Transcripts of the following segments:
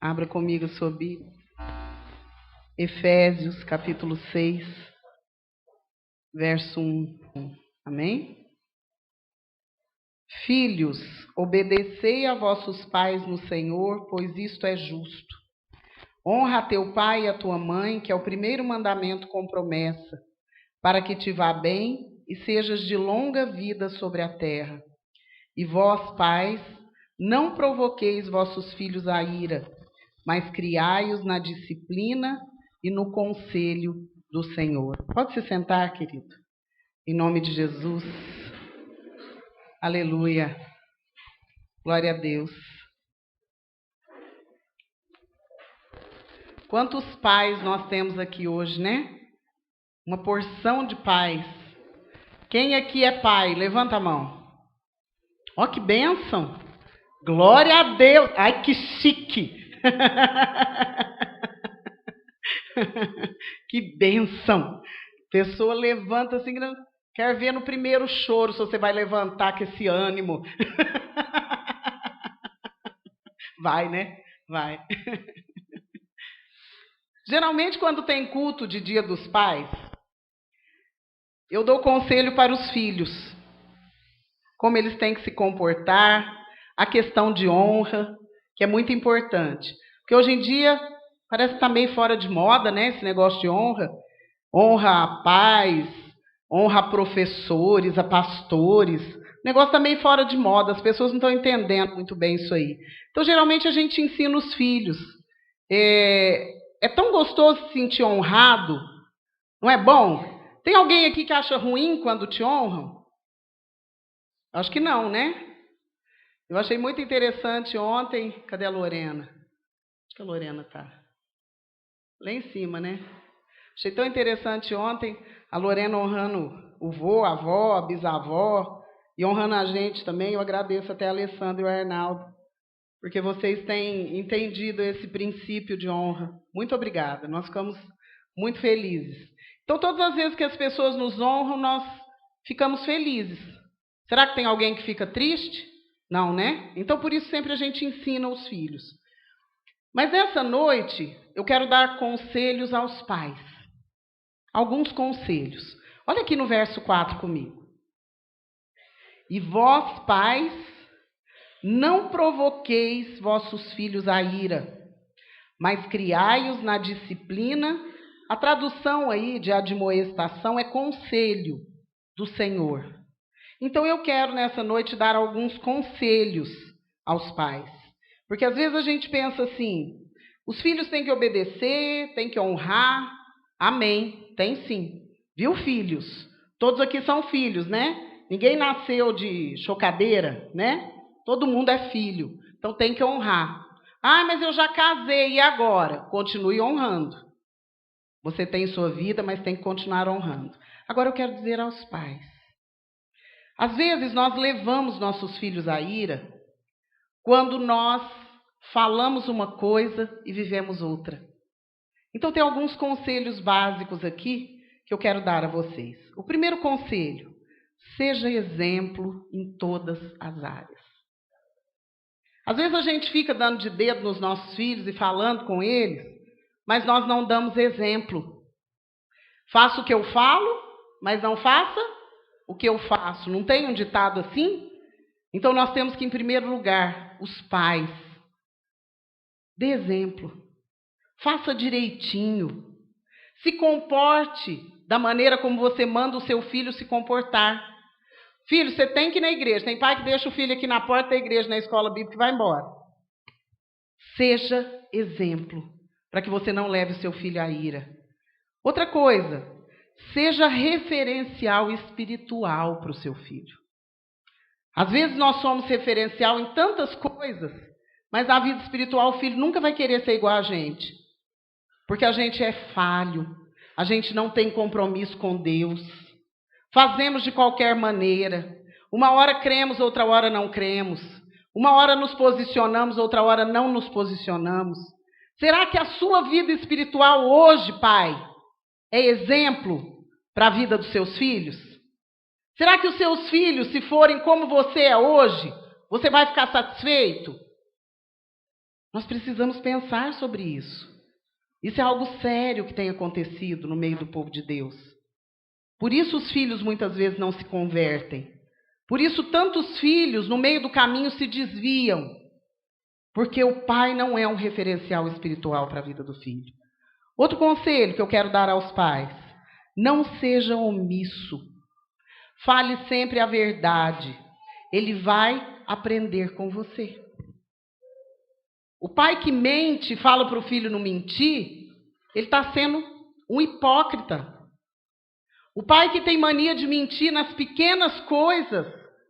Abra comigo sua Bíblia. Efésios, capítulo 6, verso 1. Amém? Filhos, obedecei a vossos pais no Senhor, pois isto é justo. Honra a teu pai e a tua mãe, que é o primeiro mandamento com promessa, para que te vá bem e sejas de longa vida sobre a terra. E vós, pais, não provoqueis vossos filhos à ira, mas criai-os na disciplina e no conselho do Senhor. Pode se sentar, querido. Em nome de Jesus. Aleluia. Glória a Deus. Quantos pais nós temos aqui hoje, né? Uma porção de pais. Quem aqui é pai? Levanta a mão. Ó, que bênção. Glória a Deus. Ai, que chique. Que bênção. Pessoa levanta assim, quer ver no primeiro choro se você vai levantar com esse ânimo. Vai, né? Vai. Geralmente, quando tem culto de Dia dos Pais, eu dou conselho para os filhos. Como eles têm que se comportar, a questão de honra, que é muito importante. Porque hoje em dia, parece que está meio fora de moda, né? Esse negócio de honra. Honra a pais, honra a professores, a pastores. O negócio está meio fora de moda, as pessoas não estão entendendo muito bem isso aí. Então, geralmente, a gente ensina os filhos. É tão gostoso se sentir honrado, não é bom? Tem alguém aqui que acha ruim quando te honram? Acho que não, né? Eu achei muito interessante ontem. Cadê a Lorena? Acho que a Lorena está lá em cima, né? Achei tão interessante ontem a Lorena honrando o vô, a avó, a bisavó, e honrando a gente também. Eu agradeço até a Alessandra e o Arnaldo, porque vocês têm entendido esse princípio de honra. Muito obrigada, nós ficamos muito felizes. Então, todas as vezes que as pessoas nos honram, nós ficamos felizes. Será que tem alguém que fica triste? Não, né? Então, por isso, sempre a gente ensina os filhos. Mas essa noite, eu quero dar conselhos aos pais. Alguns conselhos. Olha aqui no verso 4 comigo. E vós, pais, não provoqueis vossos filhos à ira, mas criai-os na disciplina. A tradução aí de admoestação é conselho do Senhor. Então eu quero nessa noite dar alguns conselhos aos pais. Porque às vezes a gente pensa assim, os filhos têm que obedecer, têm que honrar. Amém, tem sim. Viu, filhos? Todos aqui são filhos, né? Ninguém nasceu de chocadeira, né? Todo mundo é filho, então tem que honrar. Ah, mas eu já casei, e agora? Continue honrando. Você tem sua vida, mas tem que continuar honrando. Agora eu quero dizer aos pais. Às vezes nós levamos nossos filhos à ira quando nós falamos uma coisa e vivemos outra. Então tem alguns conselhos básicos aqui que eu quero dar a vocês. O primeiro conselho, seja exemplo em todas as áreas. Às vezes a gente fica dando de dedo nos nossos filhos e falando com eles, mas nós não damos exemplo. Faça o que eu falo, mas não faça o que eu faço. Não tem um ditado assim? Então nós temos que, em primeiro lugar, os pais, dê exemplo. Faça direitinho. Se comporte da maneira como você manda o seu filho se comportar. Filho, você tem que ir na igreja. Tem pai que deixa o filho aqui na porta da igreja, na escola bíblica e vai embora. Seja exemplo, para que você não leve o seu filho à ira. Outra coisa, seja referencial espiritual para o seu filho. Às vezes nós somos referencial em tantas coisas, mas na vida espiritual o filho nunca vai querer ser igual a gente. Porque a gente é falho, a gente não tem compromisso com Deus. Fazemos de qualquer maneira. Uma hora cremos, outra hora não cremos. Uma hora nos posicionamos, outra hora não nos posicionamos. Será que a sua vida espiritual hoje, pai, é exemplo para a vida dos seus filhos? Será que os seus filhos, se forem como você é hoje, você vai ficar satisfeito? Nós precisamos pensar sobre isso. Isso é algo sério que tem acontecido no meio do povo de Deus. Por isso os filhos muitas vezes não se convertem. Por isso tantos filhos no meio do caminho se desviam. Porque o pai não é um referencial espiritual para a vida do filho. Outro conselho que eu quero dar aos pais: não seja omisso. Fale sempre a verdade. Ele vai aprender com você. O pai que mente e fala para o filho não mentir, ele está sendo um hipócrita. O pai que tem mania de mentir nas pequenas coisas,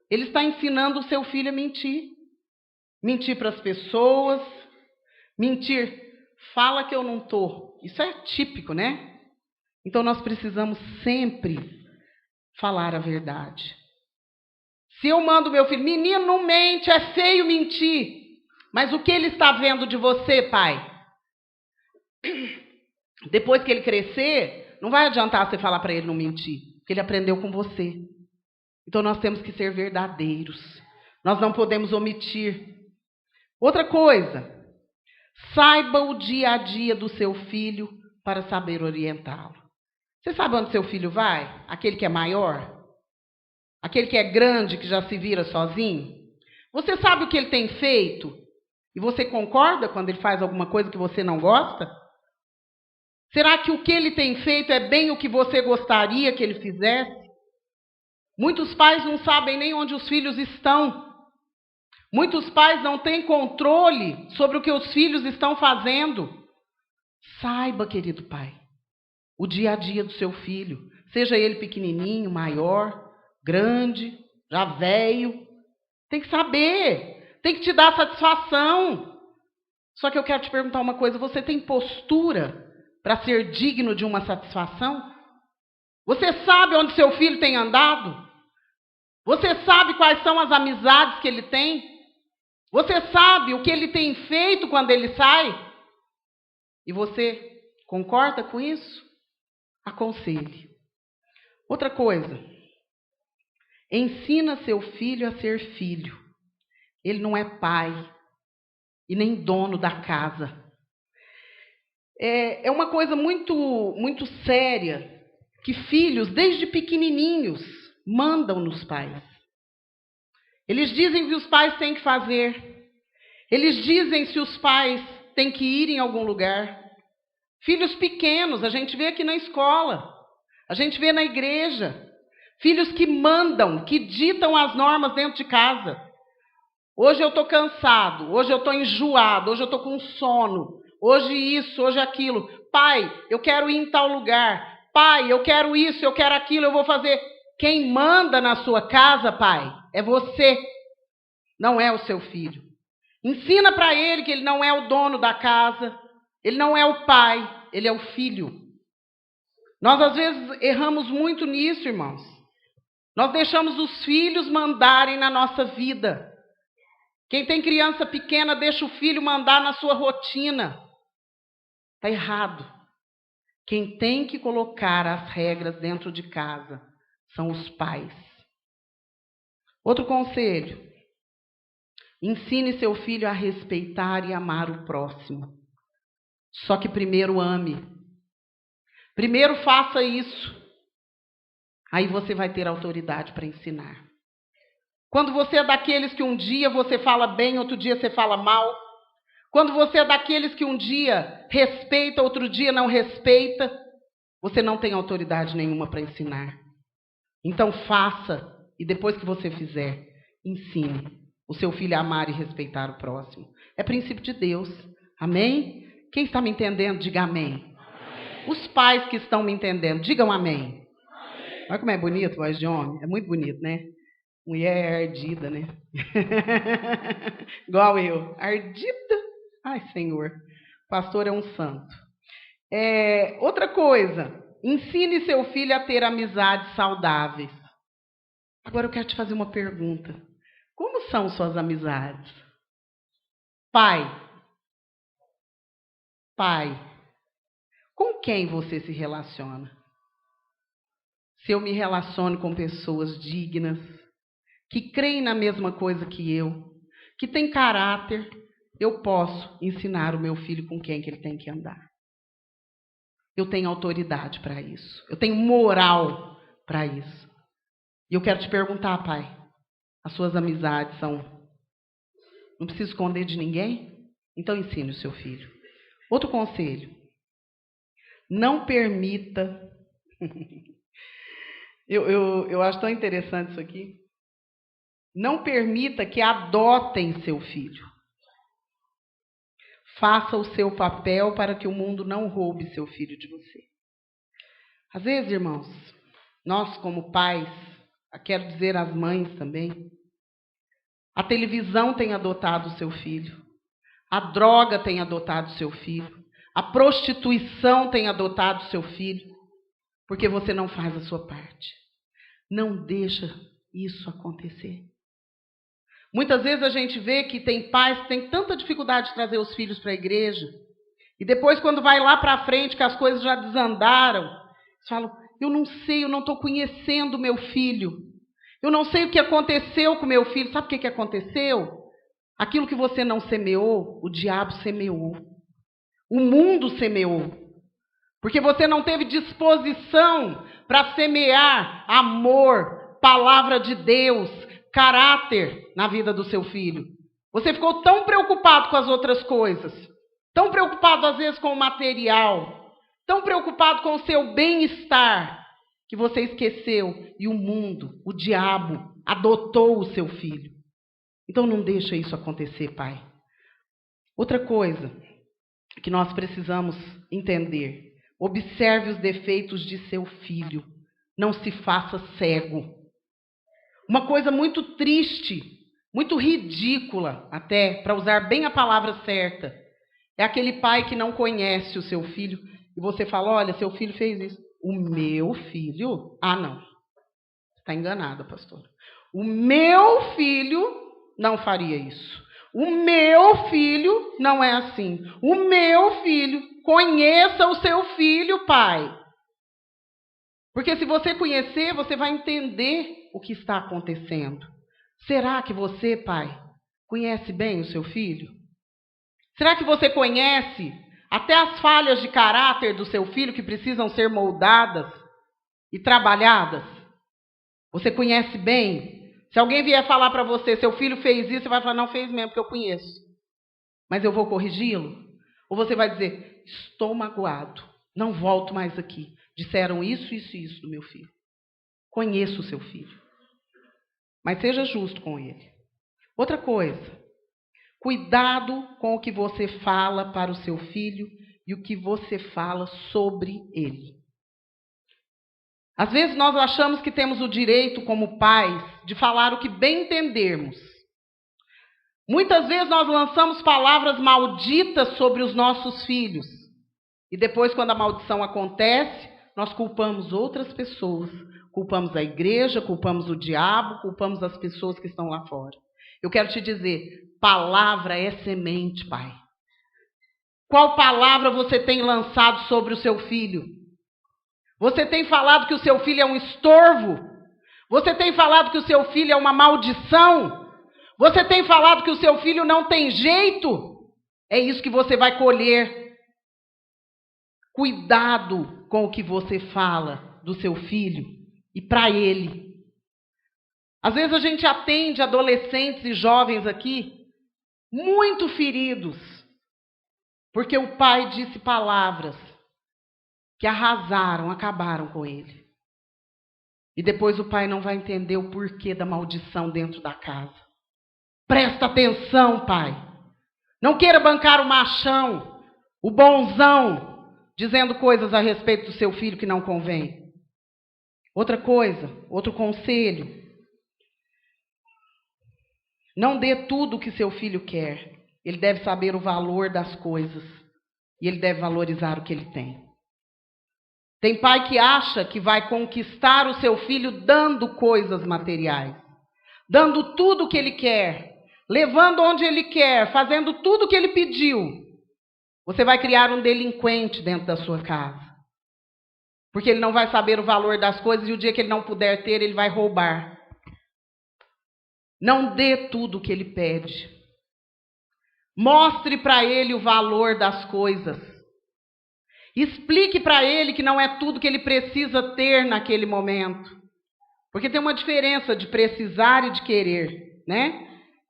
ele está ensinando o seu filho a mentir. Mentir para as pessoas, mentir, fala que eu não estou. Isso é típico, né? Então nós precisamos sempre falar a verdade. Se eu mando meu filho, menino, não mente, é feio mentir. Mas o que ele está vendo de você, pai? Depois que ele crescer, não vai adiantar você falar para ele não mentir, porque ele aprendeu com você. Então nós temos que ser verdadeiros. Nós não podemos omitir. Outra coisa, saiba o dia a dia do seu filho para saber orientá-lo. Você sabe onde seu filho vai? Aquele que é maior? Aquele que é grande, que já se vira sozinho? Você sabe o que ele tem feito? E você concorda quando ele faz alguma coisa que você não gosta? Será que o que ele tem feito é bem o que você gostaria que ele fizesse? Muitos pais não sabem nem onde os filhos estão. Muitos pais não têm controle sobre o que os filhos estão fazendo. Saiba, querido pai, o dia a dia do seu filho. Seja ele pequenininho, maior, grande, já velho. Tem que saber. Tem que te dar satisfação. Só que eu quero te perguntar uma coisa. Você tem postura para ser digno de uma satisfação? Você sabe onde seu filho tem andado? Você sabe quais são as amizades que ele tem? Você sabe o que ele tem feito quando ele sai? E você concorda com isso? Aconselhe. Outra coisa. Ensina seu filho a ser filho. Ele não é pai e nem dono da casa. É uma coisa muito séria que filhos, desde pequenininhos, mandam nos pais. Eles dizem o que os pais têm que fazer. Eles dizem se os pais têm que ir em algum lugar. Filhos pequenos, a gente vê aqui na escola, a gente vê na igreja. Filhos que mandam, que ditam as normas dentro de casa. Hoje eu estou cansado, hoje eu estou enjoado, hoje eu estou com sono, hoje isso, hoje aquilo. Pai, eu quero ir em tal lugar. Pai, eu quero isso, eu quero aquilo, eu vou fazer. Quem manda na sua casa, pai, é você, não é o seu filho. Ensina para ele que ele não é o dono da casa, ele não é o pai, ele é o filho. Nós às vezes erramos muito nisso, irmãos. Nós deixamos os filhos mandarem na nossa vida. Quem tem criança pequena deixa o filho mandar na sua rotina. Está errado. Quem tem que colocar as regras dentro de casa são os pais. Outro conselho. Ensine seu filho a respeitar e amar o próximo. Só que primeiro ame. Primeiro faça isso. Aí você vai ter autoridade para ensinar. Quando você é daqueles que um dia você fala bem, outro dia você fala mal. Quando você é daqueles que um dia respeita, outro dia não respeita, você não tem autoridade nenhuma para ensinar. Então faça, e depois que você fizer, ensine o seu filho a amar e respeitar o próximo. É princípio de Deus. Amém? Quem está me entendendo, diga amém. Amém. Os pais que estão me entendendo, digam amém. Amém. Olha como é bonito, voz de homem. É muito bonito, né? Mulher é ardida, né? Igual eu. Ardida? Ai, Senhor. Pastor é um santo. Outra coisa. Ensine seu filho a ter amizades saudáveis. Agora eu quero te fazer uma pergunta. Como são suas amizades? Pai. Com quem você se relaciona? Se eu me relaciono com pessoas dignas, que creem na mesma coisa que eu, que têm caráter, eu posso ensinar o meu filho com quem que ele tem que andar. Eu tenho autoridade para isso. Eu tenho moral para isso. E eu quero te perguntar, pai, as suas amizades são... Não precisa esconder de ninguém? Então ensine o seu filho. Outro conselho. Não permita... eu acho tão interessante isso aqui. Não permita que adotem seu filho. Faça o seu papel para que o mundo não roube seu filho de você. Às vezes, irmãos, nós como pais, quero dizer as mães também, a televisão tem adotado o seu filho, a droga tem adotado o seu filho, a prostituição tem adotado o seu filho, porque você não faz a sua parte. Não deixa isso acontecer. Muitas vezes a gente vê que tem pais que têm tanta dificuldade de trazer os filhos para a igreja, e depois quando vai lá para frente, que as coisas já desandaram, eles falam, eu não sei, eu não estou conhecendo o meu filho. Eu não sei o que aconteceu com o meu filho. Sabe o que aconteceu? Aquilo que você não semeou, o diabo semeou. O mundo semeou. Porque você não teve disposição para semear amor, palavra de Deus, caráter na vida do seu filho. Você ficou tão preocupado com as outras coisas, tão preocupado às vezes com o material, tão preocupado com o seu bem-estar, que você esqueceu e o mundo, o diabo, adotou o seu filho. Então não deixa isso acontecer, pai. Outra coisa que nós precisamos entender, observe os defeitos de seu filho, não se faça cego. Uma coisa muito triste, muito ridícula até, para usar bem a palavra certa, é aquele pai que não conhece o seu filho e você fala, olha, seu filho fez isso. O meu filho? Ah, não. Está enganada, pastora. O meu filho não faria isso. O meu filho não é assim. O meu filho, conheça o seu filho, pai. Porque se você conhecer, você vai entender o que está acontecendo. Será que você, pai, conhece bem o seu filho? Será que você conhece até as falhas de caráter do seu filho que precisam ser moldadas e trabalhadas? Você conhece bem? Se alguém vier falar para você, seu filho fez isso, você vai falar, não fez mesmo, porque eu conheço. Mas eu vou corrigi-lo? Ou você vai dizer, estou magoado, não volto mais aqui. Disseram isso, isso e isso do meu filho. Conheço o seu filho. Mas seja justo com ele. Outra coisa. Cuidado com o que você fala para o seu filho e o que você fala sobre ele. Às vezes nós achamos que temos o direito, como pais, de falar o que bem entendermos. Muitas vezes nós lançamos palavras malditas sobre os nossos filhos. E depois, quando a maldição acontece, nós culpamos outras pessoas. Culpamos a igreja, culpamos o diabo, culpamos as pessoas que estão lá fora. Eu quero te dizer, palavra é semente, pai. Qual palavra você tem lançado sobre o seu filho? Você tem falado que o seu filho é um estorvo? Você tem falado que o seu filho é uma maldição? Você tem falado que o seu filho não tem jeito? É isso que você vai colher. Cuidado com o que você fala do seu filho e para ele. Às vezes a gente atende adolescentes e jovens aqui muito feridos, porque o pai disse palavras que arrasaram, acabaram com ele. E depois o pai não vai entender o porquê da maldição dentro da casa. Presta atenção, pai. Não queira bancar o machão, o bonzão, dizendo coisas a respeito do seu filho que não convém. Outra coisa, outro conselho. Não dê tudo o que seu filho quer. Ele deve saber o valor das coisas. E ele deve valorizar o que ele tem. Tem pai que acha que vai conquistar o seu filho dando coisas materiais. Dando tudo o que ele quer. Levando onde ele quer. Fazendo tudo o que ele pediu. Você vai criar um delinquente dentro da sua casa. Porque ele não vai saber o valor das coisas e o dia que ele não puder ter, ele vai roubar. Não dê tudo o que ele pede. Mostre para ele o valor das coisas. Explique para ele que não é tudo que ele precisa ter naquele momento. Porque tem uma diferença de precisar e de querer, né?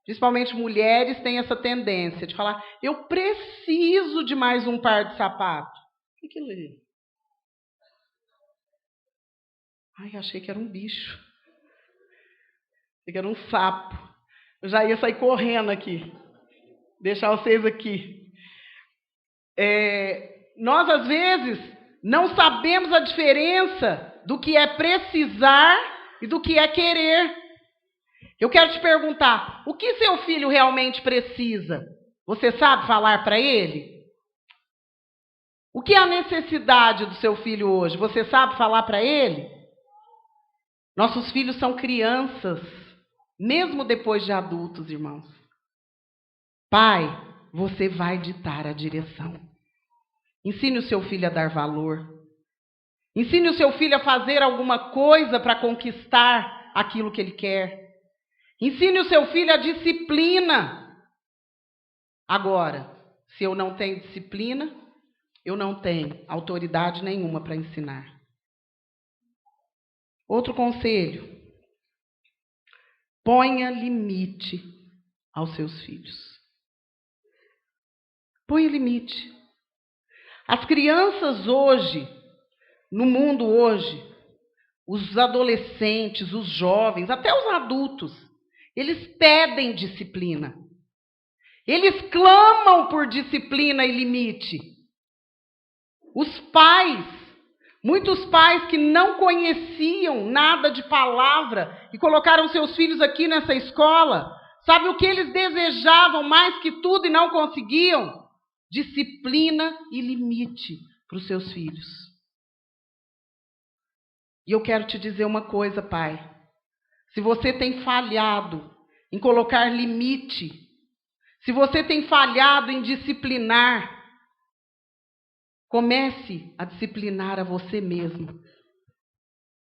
Principalmente mulheres têm essa tendência de falar, eu preciso de mais um par de sapato. O que aquilo ali? Ai, achei que era um bicho. Achei que era um sapo. Eu já ia sair correndo aqui. Deixar vocês aqui. Nós, às vezes, não sabemos a diferença do que é precisar e do que é querer. Eu quero te perguntar, o que seu filho realmente precisa? Você sabe falar para ele? O que é a necessidade do seu filho hoje? Você sabe falar para ele? Nossos filhos são crianças, mesmo depois de adultos, irmãos. Pai, você vai ditar a direção. Ensine o seu filho a dar valor. Ensine o seu filho a fazer alguma coisa para conquistar aquilo que ele quer. Ensine o seu filho a disciplina. Agora, se eu não tenho disciplina, eu não tenho autoridade nenhuma para ensinar. Outro conselho. Ponha limite aos seus filhos. Ponha limite. As crianças hoje, no mundo hoje, os adolescentes, os jovens, até os adultos, eles pedem disciplina. Eles clamam por disciplina e limite. Os pais, muitos pais que não conheciam nada de palavra e colocaram seus filhos aqui nessa escola, sabe o que eles desejavam mais que tudo e não conseguiam? Disciplina e limite para os seus filhos. E eu quero te dizer uma coisa, pai. Se você tem falhado em colocar limite, se você tem falhado em disciplinar, comece a disciplinar a você mesmo.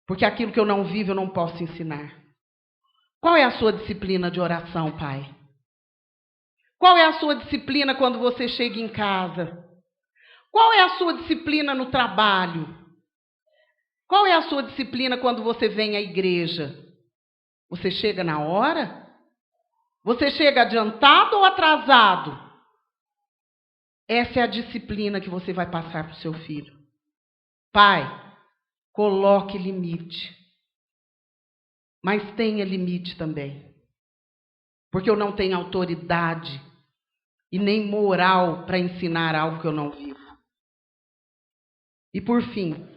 Porque aquilo que eu não vivo, eu não posso ensinar. Qual é a sua disciplina de oração, pai? Qual é a sua disciplina quando você chega em casa? Qual é a sua disciplina no trabalho? Qual é a sua disciplina quando você vem à igreja? Você chega na hora? Você chega adiantado ou atrasado? Essa é a disciplina que você vai passar para o seu filho. Pai, coloque limite. Mas tenha limite também. Porque eu não tenho autoridade e nem moral para ensinar algo que eu não vivo. E por fim,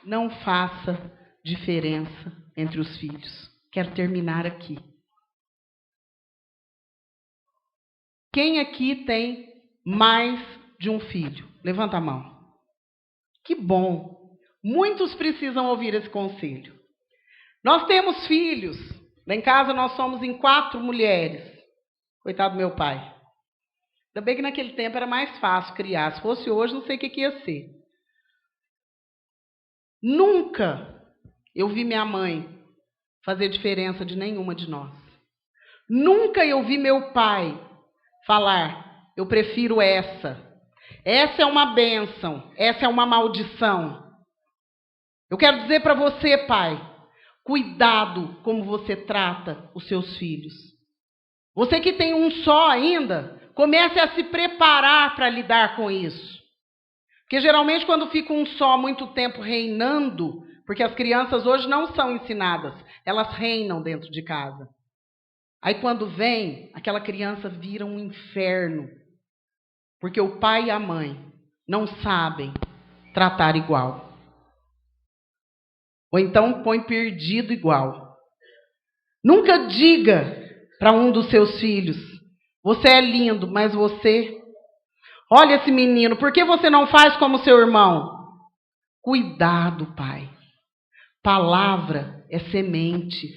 não faça diferença entre os filhos. Quero terminar aqui. Quem aqui tem mais de um filho? Levanta a mão. Que bom. Muitos precisam ouvir esse conselho. Nós temos filhos. Lá em casa nós somos em 4 mulheres. Coitado do meu pai. Ainda bem que naquele tempo era mais fácil criar. Se fosse hoje, não sei o que ia ser. Nunca eu vi minha mãe fazer diferença de nenhuma de nós. Nunca eu vi meu pai falar, eu prefiro essa. Essa é uma bênção, essa é uma maldição. Eu quero dizer para você, pai, cuidado como você trata os seus filhos. Você que tem um só ainda, comece a se preparar para lidar com isso. Porque geralmente quando fica um só muito tempo reinando, porque as crianças hoje não são ensinadas, elas reinam dentro de casa. Aí quando vem, aquela criança vira um inferno. Porque o pai e a mãe não sabem tratar igual. Ou então põe perdido igual. Nunca diga para um dos seus filhos, você é lindo, mas você... Olha esse menino, por que você não faz como seu irmão? Cuidado, pai. Palavra é semente.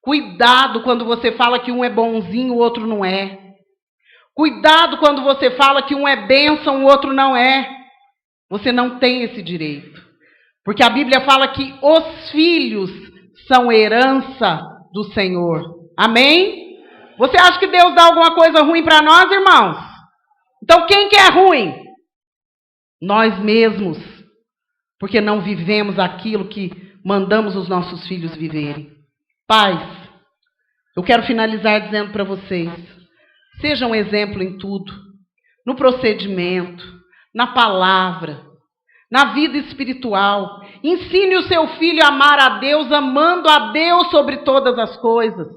Cuidado quando você fala que um é bonzinho, o outro não é. Cuidado quando você fala que um é bênção, o outro não é. Você não tem esse direito. Porque a Bíblia fala que os filhos são herança do Senhor. Amém? Você acha que Deus dá alguma coisa ruim para nós, irmãos? Então quem que é ruim? Nós mesmos. Porque não vivemos aquilo que mandamos os nossos filhos viverem. Pais, eu quero finalizar dizendo para vocês, sejam um exemplo em tudo. No procedimento, na palavra, na vida espiritual. Ensine o seu filho a amar a Deus, amando a Deus sobre todas as coisas.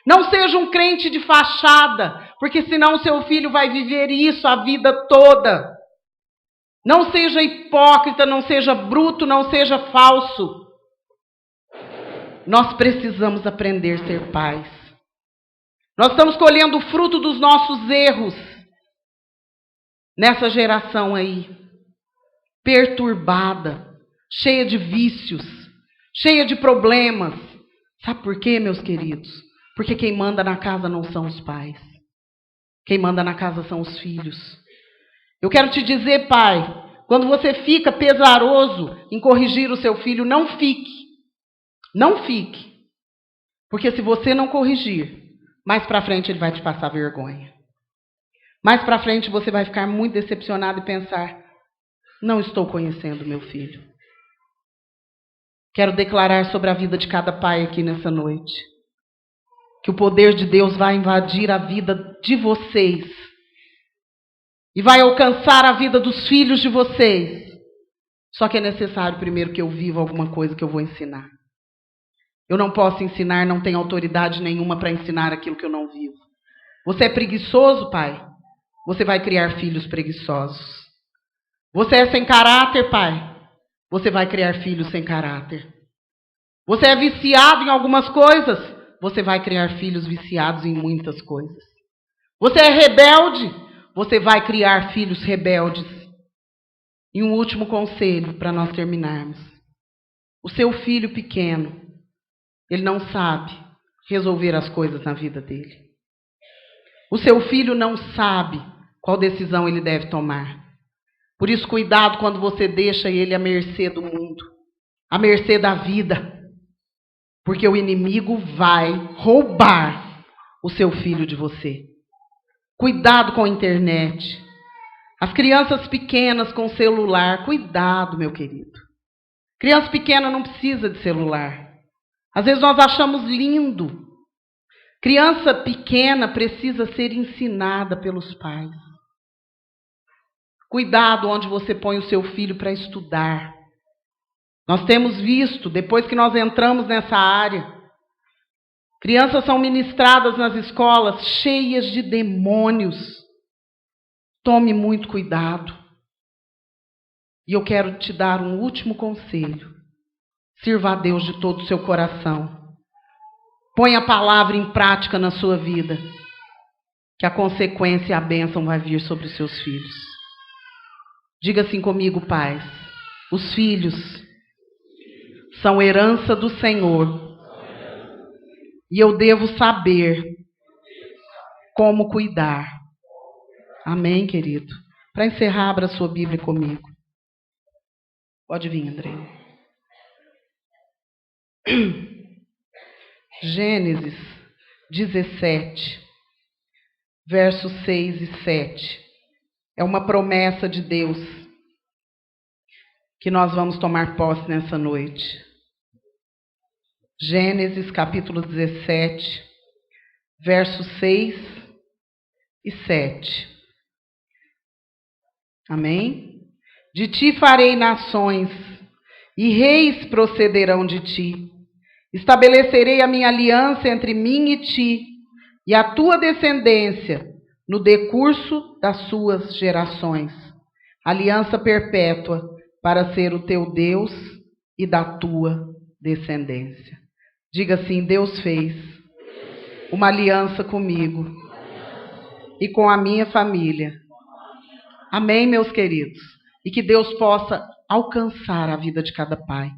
Não seja um crente de fachada, porque senão o seu filho vai viver isso a vida toda. Não seja hipócrita, não seja bruto, não seja falso. Nós precisamos aprender a ser pais. Nós estamos colhendo o fruto dos nossos erros nessa geração aí, perturbada, cheia de vícios, cheia de problemas. Sabe por quê, meus queridos? Porque quem manda na casa não são os pais. Quem manda na casa são os filhos. Eu quero te dizer, pai, quando você fica pesaroso em corrigir o seu filho, não fique. Não fique. Porque se você não corrigir, mais para frente ele vai te passar vergonha. Mais para frente você vai ficar muito decepcionado e pensar, não estou conhecendo meu filho. Quero declarar sobre a vida de cada pai aqui nessa noite, que o poder de Deus vai invadir a vida de vocês e vai alcançar a vida dos filhos de vocês. Só que é necessário primeiro que eu viva alguma coisa que eu vou ensinar. Eu não posso ensinar, não tenho autoridade nenhuma para ensinar aquilo que eu não vivo. Você é preguiçoso, pai? Você vai criar filhos preguiçosos. Você é sem caráter, pai? Você vai criar filhos sem caráter. Você é viciado em algumas coisas? Você vai criar filhos viciados em muitas coisas. Você é rebelde? Você vai criar filhos rebeldes. E um último conselho para nós terminarmos. O seu filho pequeno, ele não sabe resolver as coisas na vida dele. O seu filho não sabe qual decisão ele deve tomar. Por isso, cuidado quando você deixa ele à mercê do mundo, à mercê da vida. Porque o inimigo vai roubar o seu filho de você. Cuidado com a internet. As crianças pequenas com celular, cuidado, meu querido. Criança pequena não precisa de celular. Às vezes nós achamos lindo. Criança pequena precisa ser ensinada pelos pais. Cuidado onde você põe o seu filho para estudar. Nós temos visto, depois que nós entramos nessa área, crianças são ministradas nas escolas cheias de demônios. Tome muito cuidado. E eu quero te dar um último conselho. Sirva a Deus de todo o seu coração. Ponha a palavra em prática na sua vida, que a consequência e a bênção vai vir sobre os seus filhos. Diga assim comigo, pais. Os filhos são herança do Senhor. E eu devo saber como cuidar. Amém, querido? Para encerrar, abra a sua Bíblia comigo. Pode vir, André. Gênesis 17, versos 6 e 7. É uma promessa de Deus que nós vamos tomar posse nessa noite. Gênesis capítulo 17, versos 6 e 7. Amém? De ti farei nações, e reis procederão de ti. Estabelecerei a minha aliança entre mim e ti, e a tua descendência, no decurso das suas gerações. Aliança perpétua, para ser o teu Deus e da tua descendência. Diga assim: Deus fez uma aliança comigo e com a minha família. Amém, meus queridos? E que Deus possa alcançar a vida de cada pai.